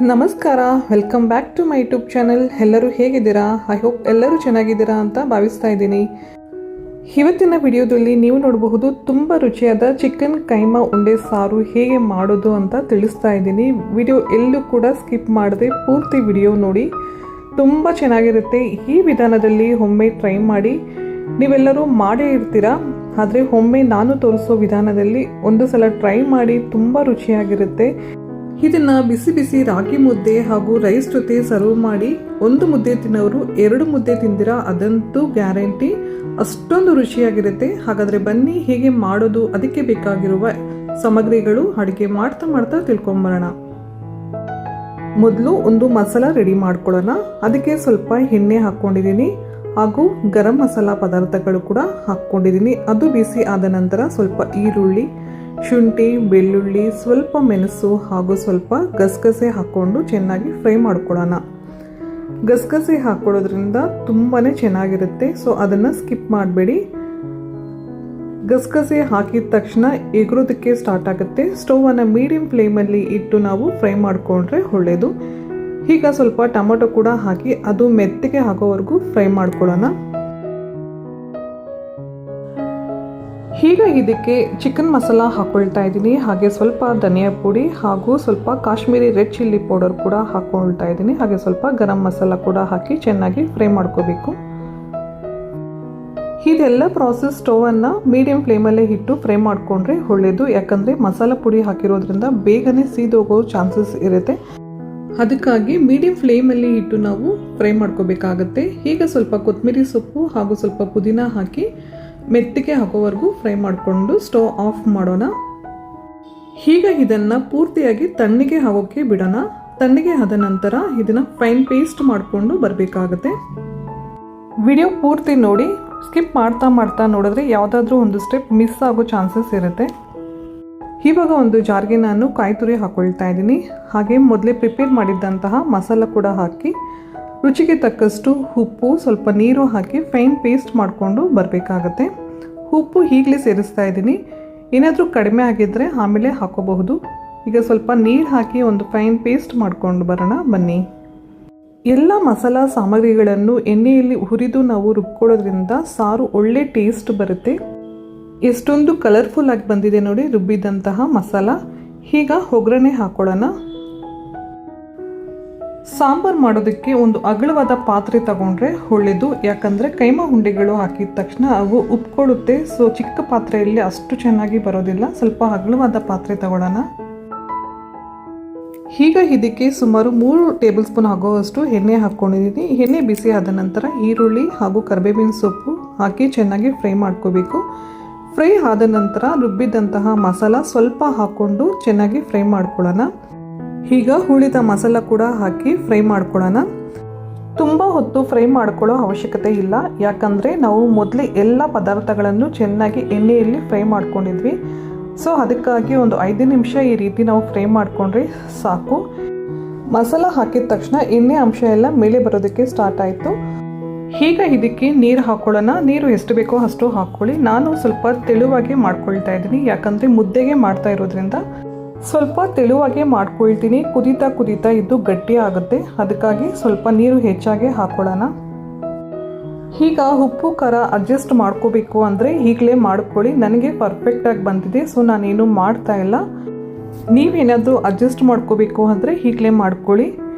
ನಮಸ್ಕಾರ, welcome back to my YouTube channel. ಎಲ್ಲರೂ ಹೇಗಿದ್ದೀರಾ? ಐ ಹೋಪ್ ಎಲ್ಲರೂ ಚೆನ್ನಾಗಿದ್ದೀರಾ ಅಂತ ಭಾವಿಸ್ತಾ ಇದ್ದೀನಿ. ಇವತ್ತಿನ ವಿಡಿಯೋದಲ್ಲಿ ನೀವು ನೋಡಬಹುದು ತುಂಬ ರುಚಿಯಾದ ಚಿಕನ್ ಕೈಮಾ ಉಂಡೆ ಸಾರು ಹೇಗೆ ಮಾಡೋದು ಅಂತ ತಿಳಿಸ್ತಾ ಇದ್ದೀನಿ. ವಿಡಿಯೋ ಎಲ್ಲೂ ಕೂಡ ಸ್ಕಿಪ್ ಮಾಡದೆ ಪೂರ್ತಿ ವಿಡಿಯೋ ನೋಡಿ, ತುಂಬ ಚೆನ್ನಾಗಿರುತ್ತೆ. ಈ ವಿಧಾನದಲ್ಲಿ ಒಮ್ಮೆ ಟ್ರೈ ಮಾಡಿ. ನೀವೆಲ್ಲರೂ ಮಾಡೇ ಇರ್ತೀರಾ, ಆದರೆ ಒಮ್ಮೆ ನಾನು ತೋರಿಸೋ ವಿಧಾನದಲ್ಲಿ ಒಂದು ಸಲ ಟ್ರೈ ಮಾಡಿ, ತುಂಬ ರುಚಿಯಾಗಿರುತ್ತೆ. ಇದನ್ನು ಬಿಸಿ ಬಿಸಿ ರಾಗಿ ಮುದ್ದೆ ಹಾಗೂ ರೈಸ್ ಜೊತೆ ಸರ್ವ್ ಮಾಡಿ, ಒಂದು ಮುದ್ದೆ ತಿನ್ನೋರು 2 ಮುದ್ದೆ ತಿಂದಿರಾ ಅದಂತೂ ಗ್ಯಾರಂಟಿ. ಅಷ್ಟೊಂದು ರುಚಿಯಾಗಿರುತ್ತೆ. ಹಾಗಾದರೆ ಬನ್ನಿ ಹೇಗೆ ಮಾಡೋದು, ಅದಕ್ಕೆ ಬೇಕಾಗಿರುವ ಸಾಮಗ್ರಿಗಳು ಅಡುಗೆ ಮಾಡ್ತಾ ಮಾಡ್ತಾ ತಿಳ್ಕೊಂಬರೋಣ. ಮೊದಲು ಒಂದು ಮಸಾಲ ರೆಡಿ ಮಾಡ್ಕೊಳ್ಳೋಣ. ಅದಕ್ಕೆ ಸ್ವಲ್ಪ ಎಣ್ಣೆ ಹಾಕ್ಕೊಂಡಿದ್ದೀನಿ ಹಾಗೂ ಗರಂ ಮಸಾಲ ಪದಾರ್ಥಗಳು ಕೂಡ ಹಾಕ್ಕೊಂಡಿದ್ದೀನಿ. ಅದು ಬಿಸಿ ಆದ ನಂತರ ಸ್ವಲ್ಪ ಈರುಳ್ಳಿ, ಶುಂಠಿ, ಬೆಳ್ಳುಳ್ಳಿ, ಸ್ವಲ್ಪ ಮೆಣಸು ಹಾಗೂ ಸ್ವಲ್ಪ ಗಸಗಸೆ ಹಾಕ್ಕೊಂಡು ಚೆನ್ನಾಗಿ ಫ್ರೈ ಮಾಡ್ಕೊಳ್ಳೋಣ. ಗಸಗಸೆ ಹಾಕ್ಕೊಳ್ಳೋದ್ರಿಂದ ತುಂಬಾ ಚೆನ್ನಾಗಿರುತ್ತೆ, ಸೊ ಅದನ್ನು ಸ್ಕಿಪ್ ಮಾಡಬೇಡಿ. ಗಸಗಸೆ ಹಾಕಿದ ತಕ್ಷಣ ಎಗರೋದಕ್ಕೆ ಸ್ಟಾರ್ಟ್ ಆಗುತ್ತೆ. ಸ್ಟೌವನ್ನು ಮೀಡಿಯಂ ಫ್ಲೇಮಲ್ಲಿ ಇಟ್ಟು ನಾವು ಫ್ರೈ ಮಾಡಿಕೊಂಡ್ರೆ ಒಳ್ಳೆಯದು. ಈಗ ಸ್ವಲ್ಪ ಟೊಮೊಟೊ ಕೂಡ ಹಾಕಿ ಅದು ಮೆತ್ತಗೆ ಆಗೋವರೆಗೂ ಫ್ರೈ ಮಾಡ್ಕೊಳ್ಳೋಣ. ಈಗ ಇದಕ್ಕೆ ಚಿಕನ್ ಮಸಾಲ ಹಾಕ್ಕೊಳ್ತಾ ಇದ್ದೀನಿ, ಹಾಗೆ ಸ್ವಲ್ಪ ಧನಿಯಾ ಪುಡಿ ಹಾಗೂ ಸ್ವಲ್ಪ ಕಾಶ್ಮೀರಿ ರೆಡ್ ಚಿಲ್ಲಿ ಪೌಡರ್ ಕೂಡ ಹಾಕ್ಕೊಳ್ತಾ ಇದ್ದೀನಿ, ಹಾಗೆ ಸ್ವಲ್ಪ ಗರಂ ಮಸಾಲ ಕೂಡ ಹಾಕಿ ಚೆನ್ನಾಗಿ ಫ್ರೈ ಮಾಡ್ಕೋಬೇಕು. ಇದೆಲ್ಲ ಪ್ರಾಸೆಸ್ ಸ್ಟೌವನ್ನು ಮೀಡಿಯಂ ಫ್ಲೇಮಲ್ಲೇ ಇಟ್ಟು ಫ್ರೈ ಮಾಡಿಕೊಂಡ್ರೆ ಒಳ್ಳೆಯದು. ಯಾಕಂದರೆ ಮಸಾಲ ಪುಡಿ ಹಾಕಿರೋದ್ರಿಂದ ಬೇಗನೆ ಸೀದೋಗೋ ಚಾನ್ಸಸ್ ಇರುತ್ತೆ. ಅದಕ್ಕಾಗಿ ಮೀಡಿಯಂ ಫ್ಲೇಮಲ್ಲಿ ಇಟ್ಟು ನಾವು ಫ್ರೈ ಮಾಡ್ಕೋಬೇಕಾಗತ್ತೆ. ಈಗ ಸ್ವಲ್ಪ ಕೊತ್ತಂಬರಿ ಸೊಪ್ಪು ಹಾಗೂ ಸ್ವಲ್ಪ ಪುದೀನ ಹಾಕಿ ಮೆತ್ತಗೆ ಹಾಕೋವರೆಗೂ ಫ್ರೈ ಮಾಡಿಕೊಂಡು ಸ್ಟವ್ ಆಫ್ ಮಾಡೋಣ. ಈಗ ಇದನ್ನು ಪೂರ್ತಿಯಾಗಿ ತಣ್ಣಗೆ ಆಗೋಕ್ಕೆ ಬಿಡೋಣ. ತಣ್ಣಗೆ ಆದ ನಂತರ ಇದನ್ನು ಫೈನ್ ಪೇಸ್ಟ್ ಮಾಡಿಕೊಂಡು ಬರಬೇಕಾಗುತ್ತೆ. ವಿಡಿಯೋ ಪೂರ್ತಿ ನೋಡಿ, ಸ್ಕಿಪ್ ಮಾಡ್ತಾ ಮಾಡ್ತಾ ನೋಡಿದ್ರೆ ಯಾವುದಾದ್ರೂ ಒಂದು ಸ್ಟೆಪ್ ಮಿಸ್ ಆಗೋ ಚಾನ್ಸಸ್ ಇರುತ್ತೆ. ಇವಾಗ ಒಂದು ಜಾರ್ಗೆ ನಾನು ಕಾಯಿ ತುರಿ ಹಾಕ್ಕೊಳ್ತಾ ಇದ್ದೀನಿ, ಹಾಗೆ ಮೊದಲೇ ಪ್ರಿಪೇರ್ ಮಾಡಿದ್ದಂತಹ ಮಸಾಲ ಕೂಡ ಹಾಕಿ ರುಚಿಗೆ ತಕ್ಕಷ್ಟು ಉಪ್ಪು, ಸ್ವಲ್ಪ ನೀರು ಹಾಕಿ ಫೈನ್ ಪೇಸ್ಟ್ ಮಾಡಿಕೊಂಡು ಬರಬೇಕಾಗತ್ತೆ. ಉಪ್ಪು ಈಗಲೇ ಸೇರಿಸ್ತಾ ಇದ್ದೀನಿ, ಏನಾದರೂ ಕಡಿಮೆ ಆಗಿದ್ದರೆ ಆಮೇಲೆ ಹಾಕೋಬಹುದು. ಈಗ ಸ್ವಲ್ಪ ನೀರು ಹಾಕಿ ಒಂದು ಫೈನ್ ಪೇಸ್ಟ್ ಮಾಡಿಕೊಂಡು ಬರೋಣ ಬನ್ನಿ. ಎಲ್ಲ ಮಸಾಲ ಸಾಮಗ್ರಿಗಳನ್ನು ಎಣ್ಣೆಯಲ್ಲಿ ಹುರಿದು ನಾವು ರುಬ್ಕೊಳ್ಳೋದ್ರಿಂದ ಸಾರು ಒಳ್ಳೆ ಟೇಸ್ಟ್ ಬರುತ್ತೆ. ಎಷ್ಟೊಂದು ಕಲರ್ಫುಲ್ ಆಗಿ ಬಂದಿದೆ ನೋಡಿ ರುಬ್ಬಿದಂತಹ ಮಸಾಲ. ಈಗ ಒಗ್ಗರಣೆ ಹಾಕೊಳ್ಳೋಣ. ಸಾಂಬಾರು ಮಾಡೋದಕ್ಕೆ ಒಂದು ಅಗಲವಾದ ಪಾತ್ರೆ ತಗೊಂಡ್ರೆ ಒಳ್ಳೆಯದು. ಯಾಕಂದರೆ ಕೈಮಾ ಉಂಡೆಗಳು ಹಾಕಿದ ತಕ್ಷಣ ಅವು ಉಪ್ಕೊಳ್ಳುತ್ತೆ. ಸೊ ಚಿಕ್ಕ ಪಾತ್ರೆಯಲ್ಲಿ ಅಷ್ಟು ಚೆನ್ನಾಗಿ ಬರೋದಿಲ್ಲ. ಸ್ವಲ್ಪ ಅಗಲವಾದ ಪಾತ್ರೆ ತಗೊಳ್ಳೋಣ. ಈಗ ಇದಕ್ಕೆ ಸುಮಾರು 3 ಟೇಬಲ್ ಸ್ಪೂನ್ ಆಗೋವಷ್ಟು ಎಣ್ಣೆ ಹಾಕ್ಕೊಂಡಿದ್ದೀನಿ. ಎಣ್ಣೆ ಬಿಸಿ ಆದ ನಂತರ ಈರುಳ್ಳಿ ಹಾಗೂ ಕರಿಬೇವಿನ ಸೊಪ್ಪು ಹಾಕಿ ಚೆನ್ನಾಗಿ ಫ್ರೈ ಮಾಡ್ಕೋಬೇಕು. ಫ್ರೈ ಆದ ನಂತರ ರುಬ್ಬಿದಂತಹ ಮಸಾಲ ಸ್ವಲ್ಪ ಹಾಕ್ಕೊಂಡು ಚೆನ್ನಾಗಿ ಫ್ರೈ ಮಾಡ್ಕೊಳ್ಳೋಣ. ಈಗ ಉಳಿದ ಮಸಾಲ ಕೂಡ ಹಾಕಿ ಫ್ರೈ ಮಾಡ್ಕೊಳ್ಳೋಣ. ತುಂಬ ಹೊತ್ತು ಫ್ರೈ ಮಾಡ್ಕೊಳ್ಳೋ ಅವಶ್ಯಕತೆ ಇಲ್ಲ, ಯಾಕಂದರೆ ನಾವು ಮೊದಲೇ ಎಲ್ಲ ಪದಾರ್ಥಗಳನ್ನು ಚೆನ್ನಾಗಿ ಎಣ್ಣೆಯಲ್ಲಿ ಫ್ರೈ ಮಾಡ್ಕೊಂಡಿದ್ವಿ. ಸೊ ಅದಕ್ಕಾಗಿ ಒಂದು 5 ನಿಮಿಷ ಈ ರೀತಿ ನಾವು ಫ್ರೈ ಮಾಡಿಕೊಂಡ್ರೆ ಸಾಕು. ಮಸಾಲ ಹಾಕಿದ ತಕ್ಷಣ ಎಣ್ಣೆ ಅಂಶ ಎಲ್ಲ ಮೇಲೆ ಬರೋದಕ್ಕೆ ಸ್ಟಾರ್ಟ್ ಆಯಿತು. ಈಗ ಇದಕ್ಕೆ ನೀರು ಹಾಕ್ಕೊಳ್ಳೋಣ. ನೀರು ಎಷ್ಟು ಬೇಕೋ ಅಷ್ಟು ಹಾಕ್ಕೊಳ್ಳಿ. ನಾನು ಸ್ವಲ್ಪ ತೆಳುವಾಗೆ ಮಾಡ್ಕೊಳ್ತಾ ಇದ್ದೀನಿ, ಯಾಕಂದರೆ ಮುದ್ದೆಗೆ ಮಾಡ್ತಾ ಇರೋದ್ರಿಂದ ಸ್ವಲ್ಪ ತೆಳುವಾಗೆ ಮಾಡ್ಕೊಳ್ತೀನಿ. ಕುದೀತಾ ಕುದೀತಾ ಇದು ಗಟ್ಟಿ ಆಗುತ್ತೆ, ಅದಕ್ಕಾಗಿ ಸ್ವಲ್ಪ ನೀರು ಹೆಚ್ಚಾಗಿ ಹಾಕ್ಕೊಳ್ಳೋಣ. ಈಗ ಉಪ್ಪು ಖಾರ ಅಡ್ಜಸ್ಟ್ ಮಾಡ್ಕೋಬೇಕು ಅಂದರೆ ಈಗಲೇ ಮಾಡ್ಕೊಳ್ಳಿ. ನನಗೆ ಪರ್ಫೆಕ್ಟಾಗಿ ಬಂದಿದೆ, ಸೊ ನಾನೇನು ಮಾಡ್ತಾ ಇಲ್ಲ. ನೀವೇನಾದರೂ ಅಡ್ಜಸ್ಟ್ ಮಾಡ್ಕೋಬೇಕು ಅಂದರೆ ಈಗಲೇ ಮಾಡ್ಕೊಳ್ಳಿ.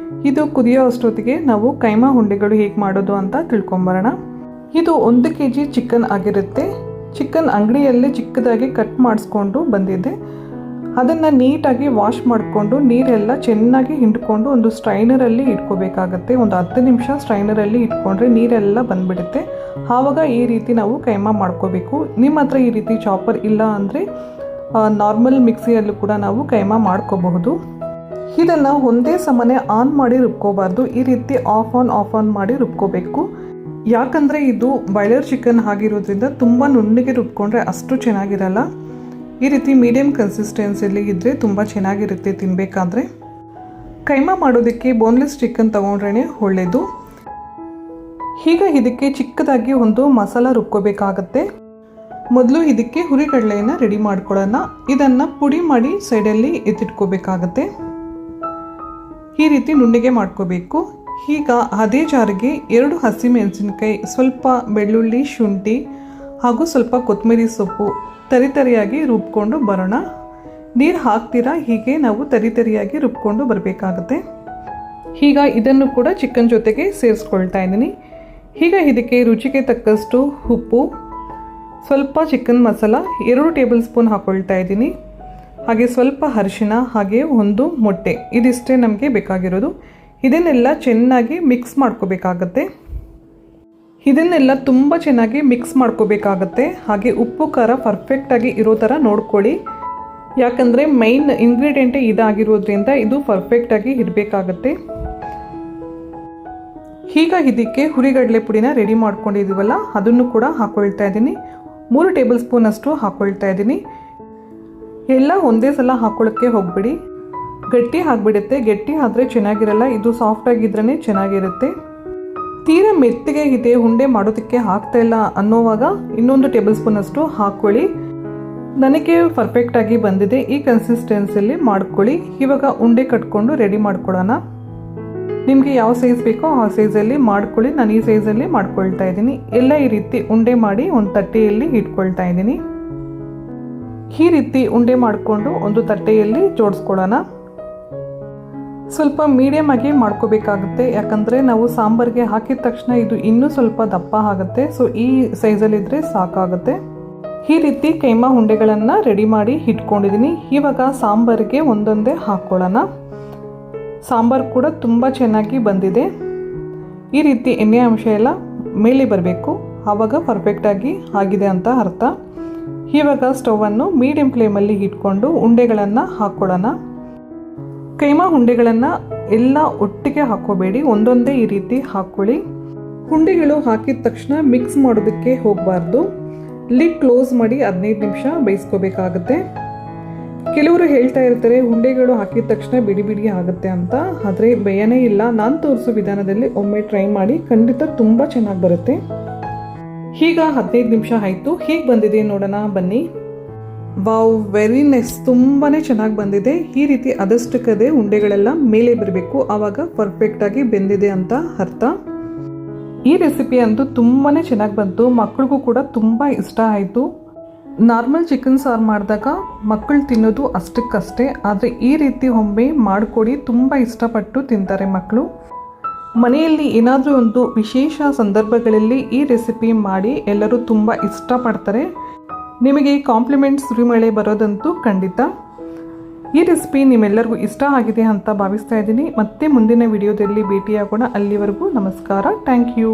ಇದು ಕುದಿಯೋ ಅಷ್ಟೊತ್ತಿಗೆ ನಾವು ಕೈಮಾ ಉಂಡೆಗಳು ಹೇಗೆ ಮಾಡೋದು ಅಂತ ತಿಳ್ಕೊಂಬರೋಣ. ಇದು 1 kg ಚಿಕನ್ ಆಗಿರುತ್ತೆ. ಚಿಕನ್ ಅಂಗಡಿಯಲ್ಲಿ ಚಿಕ್ಕದಾಗಿ ಕಟ್ ಮಾಡಿಸ್ಕೊಂಡು ಬಂದಿದೆ. ಅದನ್ನು ನೀಟಾಗಿ ವಾಶ್ ಮಾಡಿಕೊಂಡು ನೀರೆಲ್ಲ ಚೆನ್ನಾಗಿ ಹಿಂಡ್ಕೊಂಡು ಒಂದು ಸ್ಟ್ರೈನರಲ್ಲಿ ಇಟ್ಕೋಬೇಕಾಗತ್ತೆ. ಒಂದು 10 ನಿಮಿಷ ಸ್ಟ್ರೈನರಲ್ಲಿ ಇಟ್ಕೊಂಡ್ರೆ ನೀರೆಲ್ಲ ಬಂದುಬಿಡುತ್ತೆ. ಆವಾಗ ಈ ರೀತಿ ನಾವು ಕೈಮಾ ಮಾಡ್ಕೋಬೇಕು. ನಿಮ್ಮ ಹತ್ರ ಈ ರೀತಿ ಚಾಪರ್ ಇಲ್ಲ ಅಂದರೆ ನಾರ್ಮಲ್ ಮಿಕ್ಸಿಯಲ್ಲೂ ಕೂಡ ನಾವು ಕೈಮಾ ಮಾಡ್ಕೋಬಹುದು. ಇದನ್ನು ಒಂದೇ ಸಮನೆ ಆನ್ ಮಾಡಿ ರುಬ್ಕೋಬಾರ್ದು. ಈ ರೀತಿ ಆಫ್ ಆನ್ ಮಾಡಿ ರುಬ್ಕೋಬೇಕು. ಯಾಕಂದರೆ ಇದು ಬಾಯ್ಲರ್ ಚಿಕನ್ ಆಗಿರೋದ್ರಿಂದ ತುಂಬ ನುಣ್ಣಗೆ ರುಬ್ಕೊಂಡ್ರೆ ಅಷ್ಟು ಚೆನ್ನಾಗಿರಲ್ಲ. ಈ ರೀತಿ ಮೀಡಿಯಂ ಕನ್ಸಿಸ್ಟೆನ್ಸಿಯಲ್ಲಿ ಇದ್ದರೆ ತುಂಬ ಚೆನ್ನಾಗಿರುತ್ತೆ ತಿನ್ನಬೇಕಾದ್ರೆ. ಕೈಮಾ ಮಾಡೋದಕ್ಕೆ ಬೋನ್ಲೆಸ್ ಚಿಕನ್ ತೊಗೊಂಡ್ರೇ ಒಳ್ಳೆಯದು. ಈಗ ಇದಕ್ಕೆ ಚಿಕ್ಕದಾಗಿ ಒಂದು ಮಸಾಲ ರುಬ್ಕೋಬೇಕಾಗತ್ತೆ. ಮೊದಲು ಇದಕ್ಕೆ ಹುರಿಗಡಲೆಯನ್ನು ರೆಡಿ ಮಾಡ್ಕೊಳ್ಳೋಣ. ಇದನ್ನು ಪುಡಿ ಮಾಡಿ ಸೈಡಲ್ಲಿ ಎತ್ತಿಟ್ಕೋಬೇಕಾಗತ್ತೆ. ಈ ರೀತಿ ನುಣ್ಣಗೆ ಮಾಡ್ಕೋಬೇಕು. ಈಗ ಅದೇ ಜಾರಿಗೆ 2 ಹಸಿಮೆಣಸಿನಕಾಯಿ, ಸ್ವಲ್ಪ ಬೆಳ್ಳುಳ್ಳಿ, ಶುಂಠಿ ಹಾಗೂ ಸ್ವಲ್ಪ ಕೊತ್ತಂಬರಿ ಸೊಪ್ಪು ತರಿತರಿಯಾಗಿ ರುಬ್ಕೊಂಡು ಬರೋಣ. ನೀರು ಹಾಕ್ತೀರಾ, ಹೀಗೆ ನಾವು ತರಿತರಿಯಾಗಿ ರುಬ್ಕೊಂಡು ಬರಬೇಕಾಗತ್ತೆ. ಈಗ ಇದನ್ನು ಕೂಡ ಚಿಕನ್ ಜೊತೆಗೆ ಸೇರಿಸ್ಕೊಳ್ತಾ ಇದ್ದೀನಿ. ಈಗ ಇದಕ್ಕೆ ರುಚಿಗೆ ತಕ್ಕಷ್ಟು ಉಪ್ಪು, ಸ್ವಲ್ಪ ಚಿಕನ್ ಮಸಾಲ 2 ಟೇಬಲ್ ಸ್ಪೂನ್ ಹಾಕ್ಕೊಳ್ತಾ ಇದ್ದೀನಿ. ಹಾಗೆ ಸ್ವಲ್ಪ ಅರಿಶಿನ, ಹಾಗೆ 1 ಮೊಟ್ಟೆ. ಇದಿಷ್ಟೇ ನಮಗೆ ಬೇಕಾಗಿರೋದು. ಇದನ್ನೆಲ್ಲ ಚೆನ್ನಾಗಿ ಮಿಕ್ಸ್ ಮಾಡ್ಕೋಬೇಕಾಗತ್ತೆ. ಇದನ್ನೆಲ್ಲ ತುಂಬ ಚೆನ್ನಾಗಿ ಮಿಕ್ಸ್ ಮಾಡ್ಕೋಬೇಕಾಗತ್ತೆ. ಹಾಗೆ ಉಪ್ಪು ಖಾರ ಪರ್ಫೆಕ್ಟಾಗಿ ಇರೋ ಥರ ನೋಡ್ಕೊಳ್ಳಿ. ಯಾಕಂದರೆ ಮೈನ್ ಇಂಗ್ರೀಡಿಯೆಂಟೇ ಇದಾಗಿರೋದ್ರಿಂದ ಇದು ಪರ್ಫೆಕ್ಟಾಗಿ ಇರಬೇಕಾಗತ್ತೆ. ಈಗ ಇದಕ್ಕೆ ಹುರಿಗಡಲೆ ಪುಡಿನ ರೆಡಿ ಮಾಡ್ಕೊಂಡಿದ್ದೀವಲ್ಲ, ಅದನ್ನು ಕೂಡ ಹಾಕ್ಕೊಳ್ತಾ ಇದ್ದೀನಿ. 3 ಟೇಬಲ್ ಸ್ಪೂನ್ ಅಷ್ಟು ಹಾಕ್ಕೊಳ್ತಾ ಇದ್ದೀನಿ. ಎಲ್ಲ ಒಂದೇ ಸಲ ಹಾಕ್ಕೊಳ್ಳೋಕ್ಕೆ ಹೋಗ್ಬಿಡಿ, ಗಟ್ಟಿ ಆಗಿಬಿಡುತ್ತೆ. ಗಟ್ಟಿ ಆದರೆ ಚೆನ್ನಾಗಿರಲ್ಲ. ಇದು ಸಾಫ್ಟಾಗಿದ್ರೇ ಚೆನ್ನಾಗಿರುತ್ತೆ. ತೀರಾ ಮೆತ್ತಗೆ ಇದೆ, ಉಂಡೆ ಮಾಡೋದಕ್ಕೆ ಆಗ್ತಾ ಇಲ್ಲ ಅನ್ನೋವಾಗ ಇನ್ನೊಂದು ಟೇಬಲ್ ಸ್ಪೂನ್ ಅಷ್ಟು ಹಾಕ್ಕೊಳ್ಳಿ. ನನಗೆ ಪರ್ಫೆಕ್ಟಾಗಿ ಬಂದಿದೆ. ಈ ಕನ್ಸಿಸ್ಟೆನ್ಸಿಯಲ್ಲಿ ಮಾಡ್ಕೊಳ್ಳಿ. ಇವಾಗ ಉಂಡೆ ಕಟ್ಕೊಂಡು ರೆಡಿ ಮಾಡ್ಕೊಳ್ಳೋಣ. ನಿಮಗೆ ಯಾವ ಸೈಜ್ ಬೇಕೋ ಆ ಸೈಜಲ್ಲಿ ಮಾಡ್ಕೊಳ್ಳಿ. ನಾನು ಈ ಸೈಜಲ್ಲಿ ಮಾಡ್ಕೊಳ್ತಾ ಇದ್ದೀನಿ. ಎಲ್ಲ ಈ ರೀತಿ ಉಂಡೆ ಮಾಡಿ ಒಂದು ತಟ್ಟೆಯಲ್ಲಿ ಇಟ್ಕೊಳ್ತಾ ಇದ್ದೀನಿ. ಈ ರೀತಿ ಉಂಡೆ ಮಾಡಿಕೊಂಡು ಒಂದು ತಟ್ಟೆಯಲ್ಲಿ ಜೋಡಿಸ್ಕೊಳ್ಳೋಣ. ಸ್ವಲ್ಪ ಮೀಡಿಯಮ್ ಆಗಿ ಮಾಡ್ಕೋಬೇಕಾಗುತ್ತೆ. ಯಾಕಂದರೆ ನಾವು ಸಾಂಬಾರಿಗೆ ಹಾಕಿದ ತಕ್ಷಣ ಇದು ಇನ್ನೂ ಸ್ವಲ್ಪ ದಪ್ಪ ಆಗುತ್ತೆ. ಸೊ ಈ ಸೈಜಲ್ಲಿದ್ದರೆ ಸಾಕಾಗುತ್ತೆ. ಈ ರೀತಿ ಕೈಮಾ ಉಂಡೆಗಳನ್ನು ರೆಡಿ ಮಾಡಿ ಇಟ್ಕೊಂಡಿದ್ದೀನಿ. ಇವಾಗ ಸಾಂಬಾರಿಗೆ ಒಂದೊಂದೇ ಹಾಕ್ಕೊಳ್ಳೋಣ. ಸಾಂಬಾರು ಕೂಡ ತುಂಬ ಚೆನ್ನಾಗಿ ಬಂದಿದೆ. ಈ ರೀತಿ ಎಣ್ಣೆ ಅಂಶ ಎಲ್ಲ ಮೇಲೆ ಬರಬೇಕು, ಆವಾಗ ಪರ್ಫೆಕ್ಟಾಗಿ ಆಗಿದೆ ಅಂತ ಅರ್ಥ. ಇವಾಗ ಸ್ಟವನ್ನು ಮೀಡಿಯಂ ಫ್ಲೇಮಲ್ಲಿ ಇಟ್ಕೊಂಡು ಉಂಡೆಗಳನ್ನು ಹಾಕ್ಕೊಳ್ಳೋಣ. ಕೈಮಾ ಉಂಡೆಗಳನ್ನು ಎಲ್ಲ ಒಟ್ಟಿಗೆ ಹಾಕ್ಕೋಬೇಡಿ, ಒಂದೊಂದೇ ಈ ರೀತಿ ಹಾಕ್ಕೊಳ್ಳಿ. ಉಂಡೆಗಳು ಹಾಕಿದ ತಕ್ಷಣ ಮಿಕ್ಸ್ ಮಾಡೋದಕ್ಕೆ ಹೋಗಬಾರ್ದು. ಲಿಡ್ ಕ್ಲೋಸ್ ಮಾಡಿ 15 ನಿಮಿಷ ಬೇಯಿಸ್ಕೋಬೇಕಾಗತ್ತೆ. ಕೆಲವರು ಹೇಳ್ತಾ ಇರ್ತಾರೆ ಉಂಡೆಗಳು ಹಾಕಿದ ತಕ್ಷಣ ಬಿಡಿ ಬಿಡಿ ಆಗುತ್ತೆ ಅಂತ. ಆದರೆ ಭಯನೇ ಇಲ್ಲ. ನಾನು ತೋರಿಸೋ ವಿಧಾನದಲ್ಲಿ ಒಮ್ಮೆ ಟ್ರೈ ಮಾಡಿ, ಖಂಡಿತ ತುಂಬ ಚೆನ್ನಾಗಿ ಬರುತ್ತೆ. ಈಗ 15 ನಿಮಿಷ ಆಯಿತು. ಹೀಗೆ ಬಂದಿದೆ ನೋಡೋಣ ಬನ್ನಿ. ವಾವ್, ವೆರಿ ನೈಸ್, ತುಂಬಾ ಚೆನ್ನಾಗಿ ಬಂದಿದೆ. ಈ ರೀತಿ ಅದಷ್ಟಕ್ಕದೇ ಉಂಡೆಗಳೆಲ್ಲ ಮೇಲೆ ಬರಬೇಕು, ಆವಾಗ ಪರ್ಫೆಕ್ಟಾಗಿ ಬೆಂದಿದೆ ಅಂತ ಅರ್ಥ. ಈ ರೆಸಿಪಿ ಅಂತೂ ತುಂಬಾ ಚೆನ್ನಾಗಿ ಬಂತು. ಮಕ್ಕಳಿಗೂ ಕೂಡ ತುಂಬ ಇಷ್ಟ ಆಯಿತು. ನಾರ್ಮಲ್ ಚಿಕನ್ ಸಾರು ಮಾಡಿದಾಗ ಮಕ್ಕಳು ತಿನ್ನೋದು ಅಷ್ಟಕ್ಕಷ್ಟೇ. ಆದರೆ ಈ ರೀತಿ ಒಮ್ಮೆ ಮಾಡಿಕೊಡಿ, ತುಂಬ ಇಷ್ಟಪಟ್ಟು ತಿಂತಾರೆ ಮಕ್ಕಳು. ಮನೆಯಲ್ಲಿ ಏನಾದರೂ ಒಂದು ವಿಶೇಷ ಸಂದರ್ಭಗಳಲ್ಲಿ ಈ ರೆಸಿಪಿ ಮಾಡಿ ಎಲ್ಲರೂ ತುಂಬ ಇಷ್ಟಪಡ್ತಾರೆ. ನಿಮಗೆ ಕಾಂಪ್ಲಿಮೆಂಟ್ ಸುರಿಮಳೆ ಬರೋದಂತೂ ಖಂಡಿತ. ಈ ರೆಸಿಪಿ ನಿಮ್ಮೆಲ್ಲರಿಗೂ ಇಷ್ಟ ಆಗಿದೆ ಅಂತ ಭಾವಿಸ್ತಾ ಇದ್ದೀನಿ. ಮತ್ತೆ ಮುಂದಿನ ವಿಡಿಯೋದಲ್ಲಿ ಭೇಟಿಯಾಗೋಣ. ಅಲ್ಲಿವರೆಗೂ ನಮಸ್ಕಾರ. Thank you.